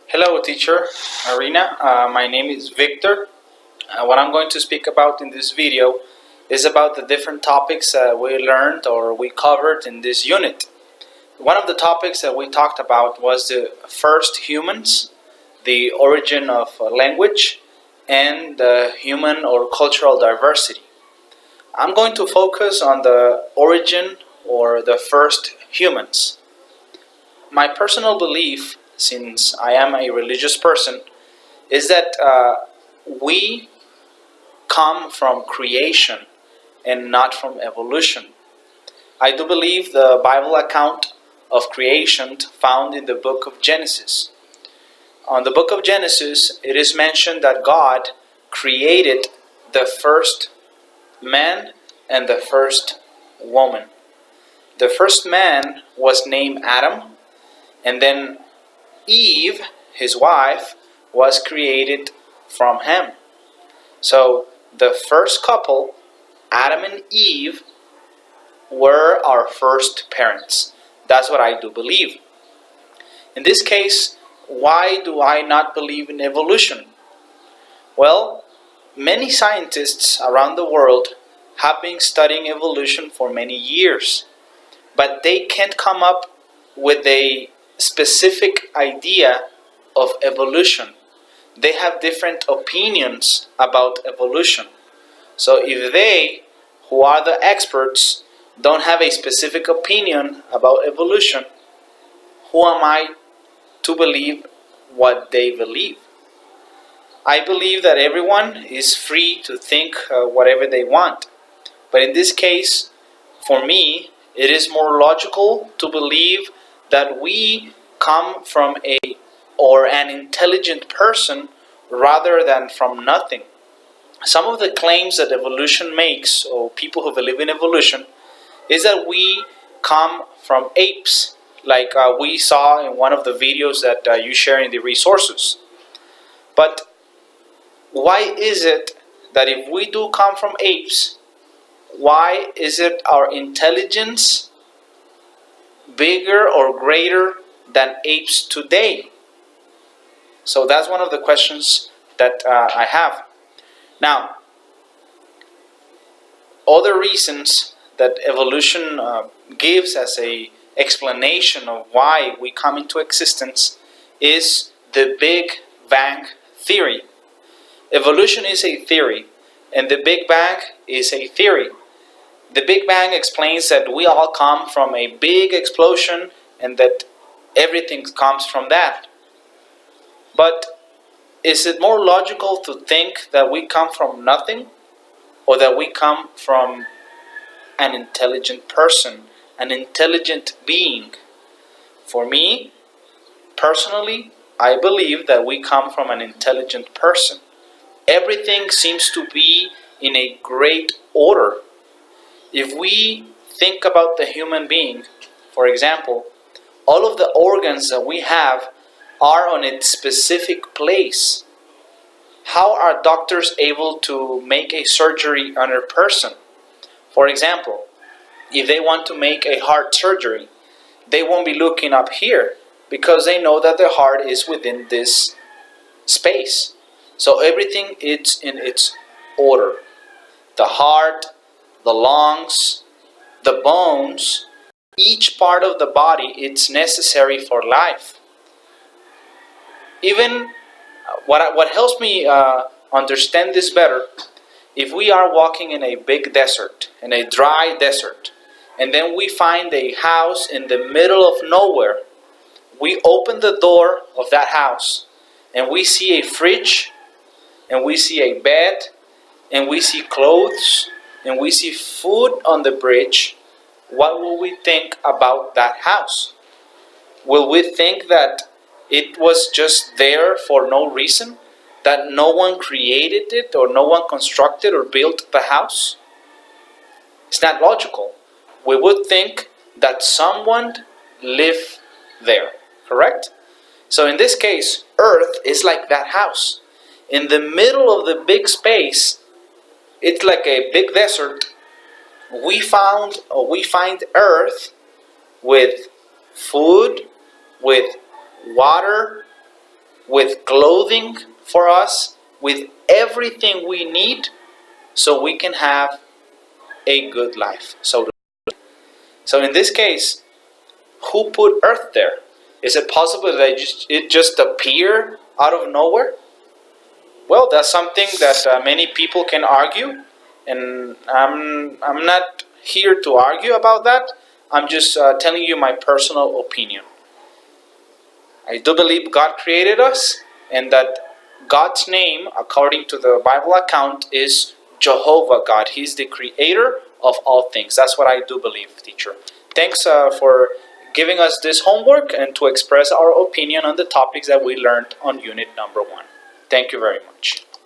Hello, teacher Arena. My name is Victor. What I'm going to speak about in this video is about the different topics we learned or we covered in this unit. One of the topics that we talked about was the first humans, the origin of language, and the human or cultural diversity. I'm going to focus on the origin or the first humans. My personal belief, since I am a religious person, is that we come from creation and not from evolution. I do believe the Bible account of creation found in the book of Genesis. On the book of Genesis, it is mentioned that God created the first man and the first woman. The first man was named Adam, and then Eve, his wife, was created from him. So the first couple, Adam and Eve, were our first parents. That's what I do believe. In this case, why do I not believe in evolution? Well, many scientists around the world have been studying evolution for many years, but they can't come up with a specific idea of evolution. They have different opinions about evolution. So if they, who are the experts, don't have a specific opinion about evolution, who am I to believe what they believe? I believe that everyone is free to think whatever they want. But in this case, for me, it is more logical to believe that we come from an intelligent person rather than from nothing. Some of the claims that evolution makes, or people who believe in evolution, is that we come from apes, like we saw in one of the videos that you share in the resources. But why is it that if we do come from apes, why is it our intelligence bigger or greater than apes today? So that's one of the questions that I have. Now, other reasons that evolution gives as a explanation of why we come into existence is the Big Bang theory. Evolution is a theory, and the Big Bang is a theory. The Big Bang explains that we all come from a big explosion and that everything comes from that. But is it more logical to think that we come from nothing, or that we come from an intelligent person, an intelligent being? For me, personally, I believe that we come from an intelligent person. Everything seems to be in a great order. If we think about the human being, for example, all of the organs that we have are on its specific place. How are doctors able to make a surgery on a person? For example, if they want to make a heart surgery, they won't be looking up here because they know that the heart is within this space. So everything is in its order. The heart, the lungs, the bones, each part of the body, it's necessary for life. Even what helps me understand this better, if we are walking in a big desert, in a dry desert, and then we find a house in the middle of nowhere, we open the door of that house and we see a fridge, and we see a bed, and we see clothes, and we see food on the bridge. What will we think about that house? Will we think that it was just there for no reason? That no one created it, or no one constructed or built the house? It's not logical. We would think that someone lived there, correct? So in this case, Earth is like that house. In the middle of the big space, it's like a big desert. We find Earth with food, with water, with clothing for us, with everything we need so we can have a good life. So in this case, who put earth there? Is it possible that it just appeared out of nowhere? Well, that's something that many people can argue, and I'm not here to argue about that. I'm just telling you my personal opinion. I do believe God created us, and that God's name, according to the Bible account, is Jehovah God. He's the creator of all things. That's what I do believe, teacher. Thanks for giving us this homework and to express our opinion on the topics that we learned on unit number 1. Thank you very much.